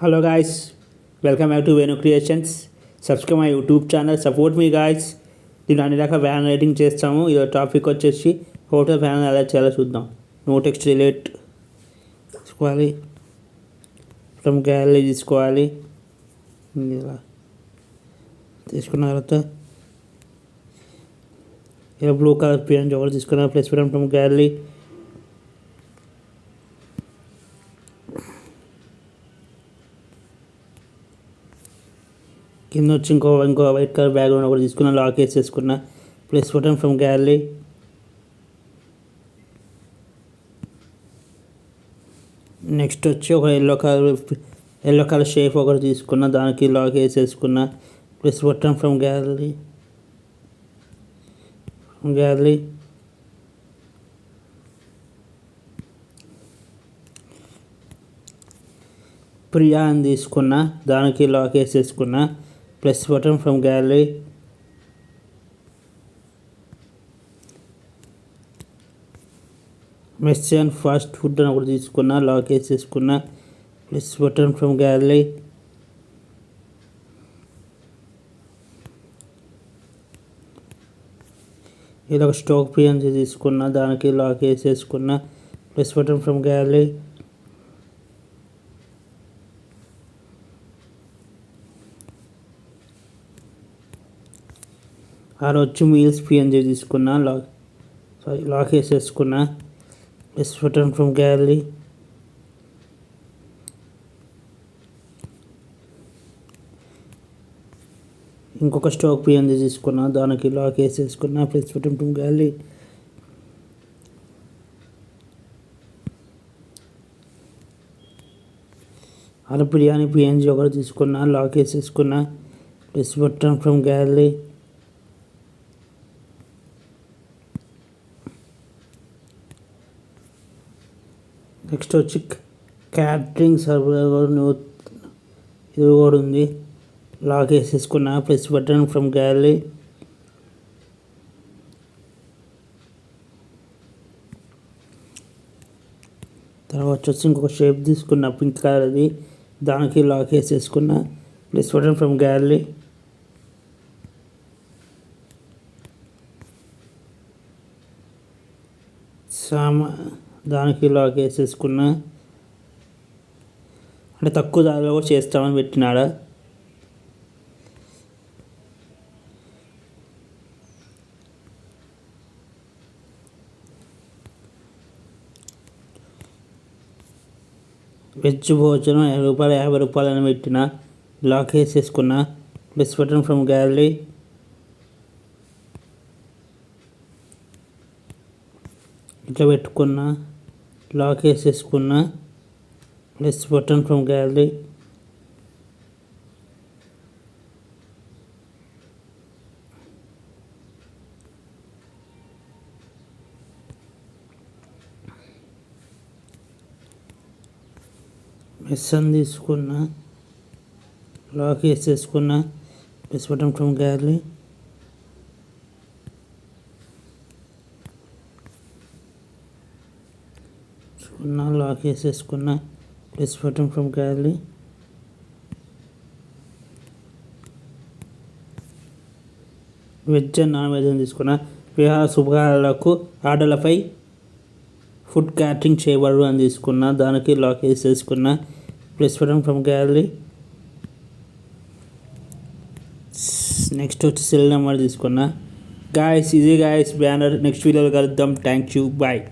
Hello guys, welcome back to Venu Creations. Subscribe my YouTube channel support me guys. దీని అన్ని రకాల van writing చేస్తాము. ఈ topic వచ్చేసి హోటల్ వ్యాన్ ఎలా చేయాలో చూద్దాం. నో టెక్స్ట్ రిలేట్ తీసుకోవాలి, ఫ్రమ్ గ్యాలరీ తీసుకోవాలి. ఇలా తీసుకున్న తర్వాత ఇలా బ్లూ కలర్ పెన్ ఒకటి తీసుకున్న ప్లస్ ఫ్రమ్ గ్యాలరీ. కింద వచ్చి ఇంకో వైట్ కలర్ బ్యాక్గ్రౌండ్ ఒకటి తీసుకున్న, లాక్ వేసేసుకున్న, plus button from gallery. Next వచ్చి ఒక ఎల్లో కలర్ షేప్ ఒకటి తీసుకున్న, దానికి లాక్ వేసేసుకున్న, plus button from gallery. Priya అని తీసుకున్న, దానికి లాక్ వేసేసుకున్న, plus button from gallery. Messy and fast food అని ఒకటి తీసుకున్న, లాక్ వేసేసుకున్న, ప్లస్ బటన్ ఫ్రమ్ గ్యాలరీ. ఇలా ఒక స్టాక్ పిఎన్జీ తీసుకున్న, దానికి లాక్ వేసేసుకున్న, ప్లస్ బటన్ ఫ్రమ్ గ్యాలరీ. ఆడ వచ్చి మీల్స్ పిఎన్జీ తీసుకున్న, లాక్ వేసేసుకున్న, ప్లస్ బటన్ ఫ్రమ్ గ్యాలరీ. ఇంకొక స్టాక్ పిఎన్జీ తీసుకున్న, దానికి లాక్ వేసేసుకున్న, ప్లస్ బటన్ ఫ్రమ్ గ్యాలరీ. అలా బిర్యానీ పిఎన్జీ ఒకటి తీసుకున్న, లాక్ వేసేసుకున్న, plus button from gallery. Next వచ్చి క్యాటరింగ్ సర్వర్ ఇది కూడా ఉంది, లాక్ వేసేసుకున్న, ప్లస్ బటన్ ఫ్రమ్ గ్యాలరీ. తర్వాత వచ్చి ఇంకొక షేప్ తీసుకున్న, పింక్ కలర్ది, దానికి లాక్ వేసేసుకున్న, ప్లస్ బటన్ ఫ్రమ్ గ్యాలరీ. దానికి లాక్ వేసేసుకున్న, అంటే తక్కువ ధరలో కూడా చేస్తామని పెట్టినాడ. వెజ్ భోజనం 50 రూపాయలు అని పెట్టిన, లాక్ వేసేసుకున్న, ప్లస్ బటన్ ఫ్రమ్ గ్యాలరీ. ఇట్లా పెట్టుకున్న, లాక్ వేసేసుకున్న, plus button from gallery. Mess అని తీసుకున్న, లాక్ వేసేసుకున్న, plus button from gallery. Lock వేసేసుకున్న, plus button from gallery. Veg and non veg అని తీసుకున్న, వివాహ శుభకార్యాలకు ఆర్డర్లపై ఫుడ్ క్యాటరింగ్ చేయబడు అని తీసుకున్న, దానికి లాక్ వేసేసుకున్న, plus button from gallery. Next వచ్చి సెల్ నెంబర్ తీసుకున్న. గాయస్ ఇది గాయస్ బ్యానర్. నెక్స్ట్ వీడియోలో కలుద్దాం. Thank you, bye.